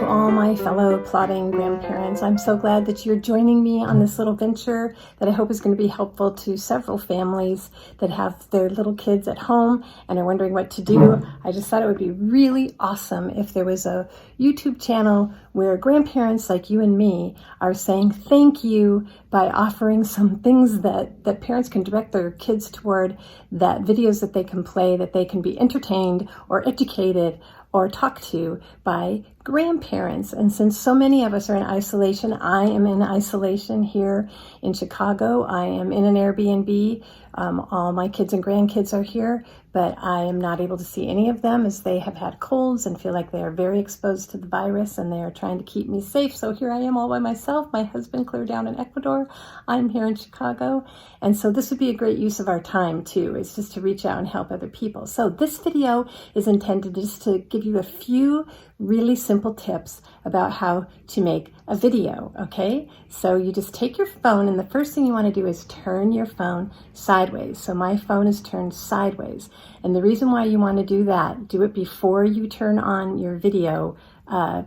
to all my fellow plotting grandparents. I'm so glad that you're joining me on this little venture that I hope is going to be helpful to several families that have their little kids at home and are wondering what to do. I just thought it would be really awesome if there was a YouTube channel where grandparents like you and me are saying thank you by offering some things that parents can direct their kids toward, that videos that they can play, that they can be entertained or educated or talked to by grandparents. And since so many of us are in isolation, I am in isolation here in Chicago. I am in an Airbnb. All my kids and grandkids are here, but I am not able to see any of them as they have had colds and feel like they are very exposed to the virus, and they are trying to keep me safe. So here I am all by myself. My husband cleared down in Ecuador. I'm here in Chicago. And so this would be a great use of our time too, is just to reach out and help other people. So this video is intended just to give you a few really simple tips about how to make a video, okay? So you just take your phone, and the first thing you want to do is turn your phone sideways. So my phone is turned sideways. And the reason why you want to do that, do it before you turn on your video,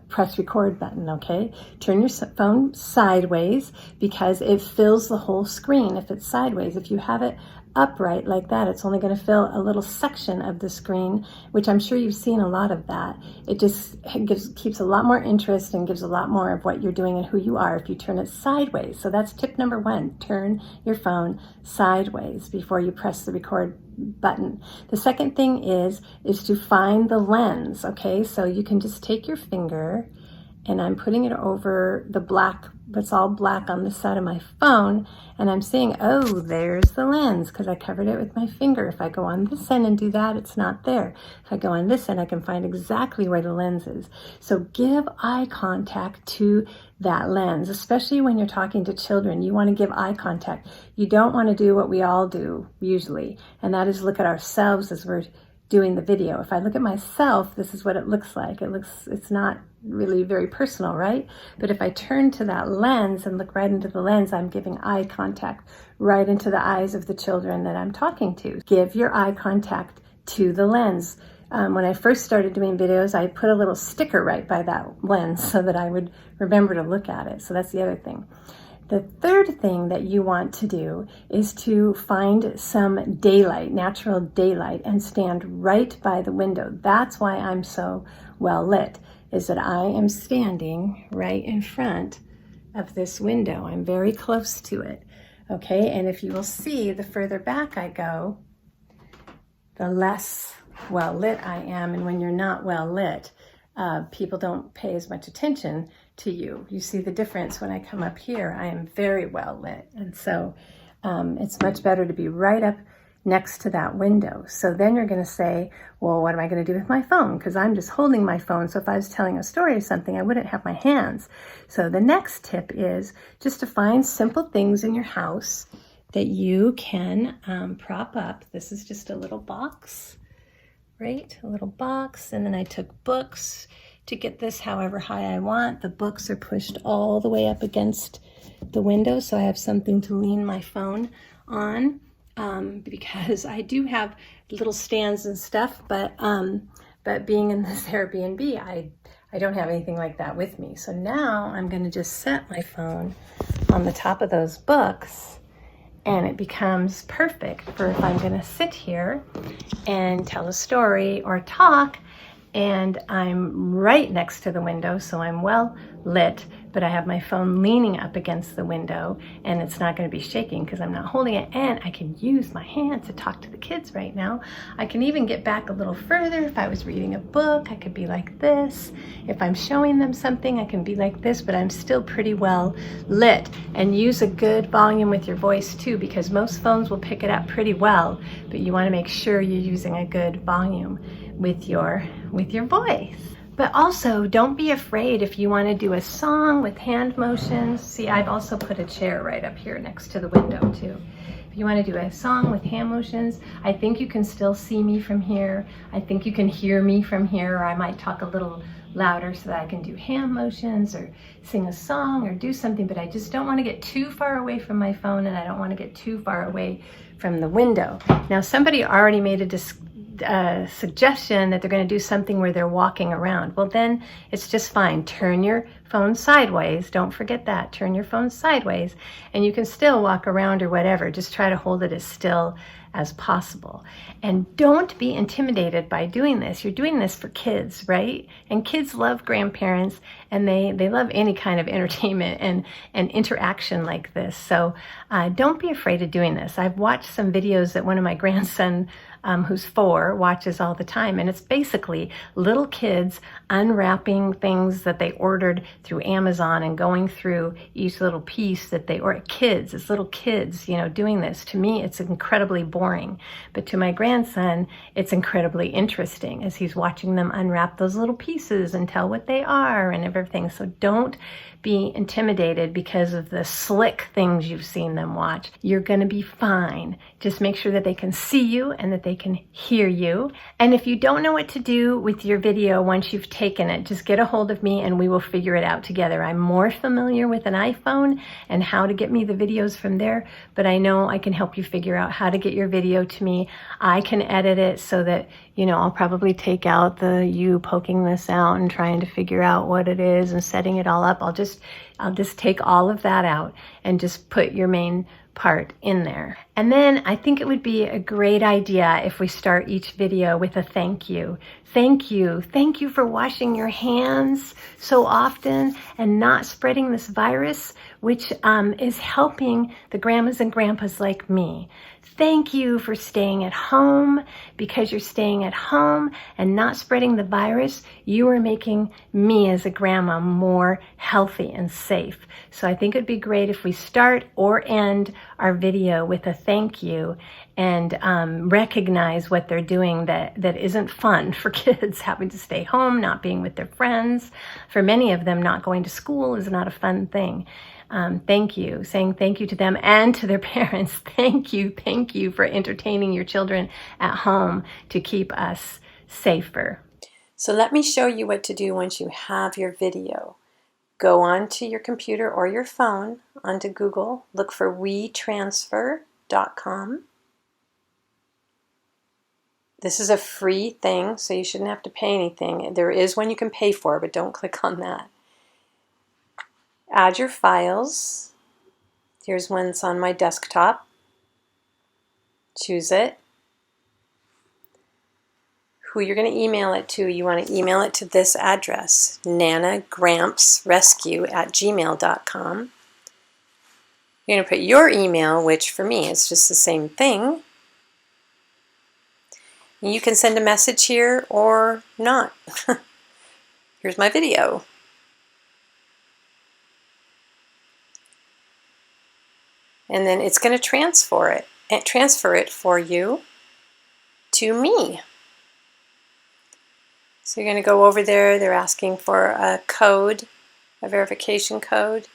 press record button, okay? Turn your phone sideways because it fills the whole screen if it's sideways. If you have it upright like that, it's only going to fill a little section of the screen, which I'm sure you've seen a lot of that. It just keeps a lot more interest and gives a lot more of what you're doing and who you are if you turn it sideways. So that's tip number one, turn your phone sideways before you press the record button. The second thing is to find the lens, okay? So you can just take your finger, and I'm putting it over the black, what's all black on the side of my phone, and I'm saying, oh, there's the lens, because I covered it with my finger. If I go on this end and do that, it's not there. If I go on this end, I can find exactly where the lens is. So give eye contact to that lens, especially when you're talking to children. You want to give eye contact. You don't want to do what we all do usually, and that is look at ourselves as we're doing the video. If I look at myself, this is what it looks like. It's not really very personal, right? But if I turn to that lens and look right into the lens, I'm giving eye contact right into the eyes of the children that I'm talking to. Give your eye contact to the lens. When I first started doing videos, I put a little sticker right by that lens so that I would remember to look at it. So that's the other thing. The third thing that you want to do is to find some daylight, natural daylight, and stand right by the window. That's why I'm so well lit, is that I am standing right in front of this window. I'm very close to it, okay? And if you will see, the further back I go, the less well lit I am. And when you're not well lit, people don't pay as much attention to you. You see the difference when I come up here. I am very well lit. And so it's much better to be right up next to that window. So then you're going to say, well, what am I going to do with my phone? Because I'm just holding my phone. So if I was telling a story or something, I wouldn't have my hands. So the next tip is just to find simple things in your house that you can prop up. This is just a little box, right? A little box. And then I took books to get this however high I want. The books are pushed all the way up against the window, so I have something to lean my phone on, because I do have little stands and stuff, but being in this Airbnb, I don't have anything like that with me. So now I'm going to just set my phone on the top of those books, and it becomes perfect for if I'm going to sit here and tell a story or talk. And I'm right next to the window, so I'm well lit, but I have my phone leaning up against the window, and it's not going to be shaking because I'm not holding it, and I can use my hand to talk to the kids right now. I can even get back a little further. If I was reading a book, I could be like this. If I'm showing them something, I can be like this, but I'm still pretty well lit. And use a good volume with your voice too, because most phones will pick it up pretty well, but you want to make sure you're using a good volume with your voice. But also, don't be afraid if you want to do a song with hand motions. See, I've also put a chair right up here next to the window too. If you want to do a song with hand motions, I think you can still see me from here. I think you can hear me from here, or I might talk a little louder so that I can do hand motions or sing a song or do something, but I just don't want to get too far away from my phone, and I don't want to get too far away from the window. Now, somebody already made a suggestion that they're going to do something where they're walking around, well, then it's just fine. Turn your phone sideways. Don't forget that. Turn your phone sideways, and you can still walk around or whatever. Just try to hold it as still as possible. And don't be intimidated by doing this. You're doing this for kids, right? And kids love grandparents, and they love any kind of entertainment and interaction like this. So don't be afraid of doing this. I've watched some videos that one of my grandson, who's 4, watches all the time, and it's basically little kids unwrapping things that they ordered through Amazon and going through each little piece that they, or kids, it's little kids, you know, doing this. To me, it's incredibly boring, but to my grandson, it's incredibly interesting as he's watching them unwrap those little pieces and tell what they are and everything. So don't be intimidated because of the slick things you've seen them watch. You're going to be fine. Just make sure that they can see you and that they can hear you. And if you don't know what to do with your video once you've taken it, just get a hold of me and we will figure it out together. I'm more familiar with an iPhone and how to get me the videos from there, but I know I can help you figure out how to get your video to me. I can edit it so that, you know, I'll probably take out the you poking this out and trying to figure out what it is and setting it all up. I'll just take all of that out and just put your main part in there. And then I think it would be a great idea if we start each video with a thank you. Thank you. Thank you for washing your hands so often and not spreading this virus, which is helping the grandmas and grandpas like me. Thank you for staying at home. Because you're staying at home and not spreading the virus, you are making me as a grandma more healthy and safe. So I think it'd be great if we start or end our video with a thank you and recognize what they're doing that isn't fun for kids, having to stay home, not being with their friends. For many of them, not going to school is not a fun thing. Thank you, saying thank you to them and to their parents. Thank you for entertaining your children at home to keep us safer. So let me show you what to do once you have your video. Go onto your computer or your phone, onto Google, look for WeTransfer.com. This is a free thing, so you shouldn't have to pay anything. There is one you can pay for, but don't click on that. Add your files. Here's one that's on my desktop. Choose it. Who you're going to email it to, you want to email it to this address, nanagrampsrescue@gmail.com. You're going to put your email, which for me is just the same thing. You can send a message here or not. Here's my video. And then it's going to transfer it for you to me. So you're going to go over there. They're asking for a code, a verification code.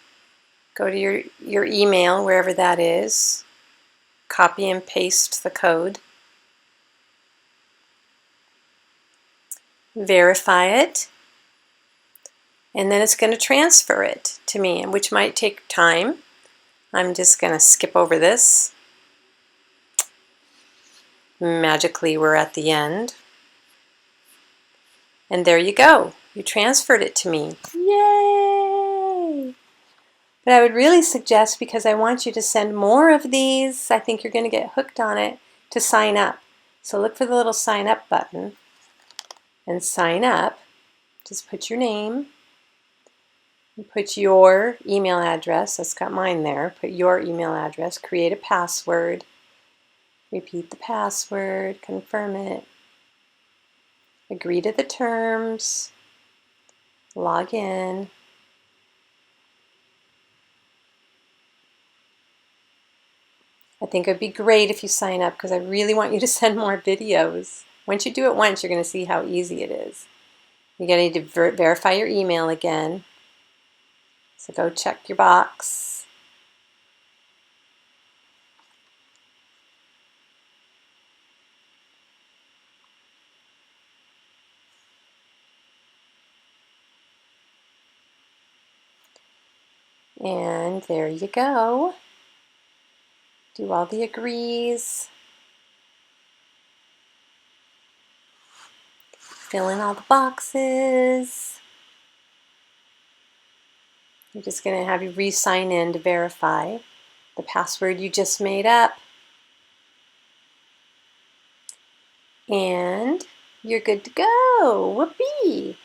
Go to your email, wherever that is. Copy and paste the code. Verify it. And then it's going to transfer it to me, which might take time. I'm just going to skip over this. Magically, we're at the end. And there you go. You transferred it to me. Yay! But I would really suggest, because I want you to send more of these, I think you're going to get hooked on it, to sign up. So look for the little sign up button and sign up. Just put your name. Put your email address, that's got mine there, put your email address, create a password, repeat the password, confirm it, agree to the terms, log in. I think it would be great if you sign up because I really want you to send more videos. Once you do it once, you're going to see how easy it is. You're going to need to verify your email again. So go check your box. And there you go. Do all the agrees. Fill in all the boxes. I'm just going to have you re-sign in to verify the password you just made up. And you're good to go. Whoopee!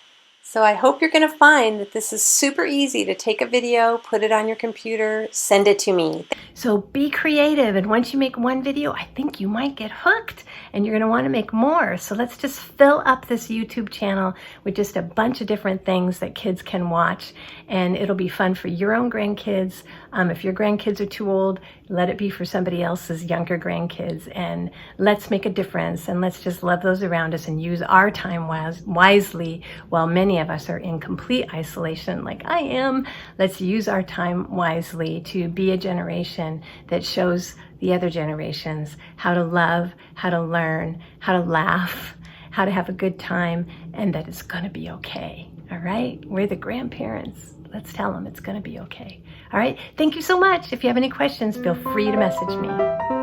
So I hope you're going to find that this is super easy to take a video, put it on your computer, send it to me. So be creative, and once you make one video, I think you might get hooked and you're going to want to make more. So let's just fill up this YouTube channel with just a bunch of different things that kids can watch, and it'll be fun for your own grandkids. If your grandkids are too old, let it be for somebody else's younger grandkids, and let's make a difference, and let's just love those around us and use our time wisely while many of us are in complete isolation like I am. Let's use our time wisely to be a generation that shows the other generations how to love, how to learn, how to laugh, how to have a good time, and that it's going to be okay. All right? We're the grandparents. Let's tell them it's going to be okay. All right? Thank you so much. If you have any questions, feel free to message me.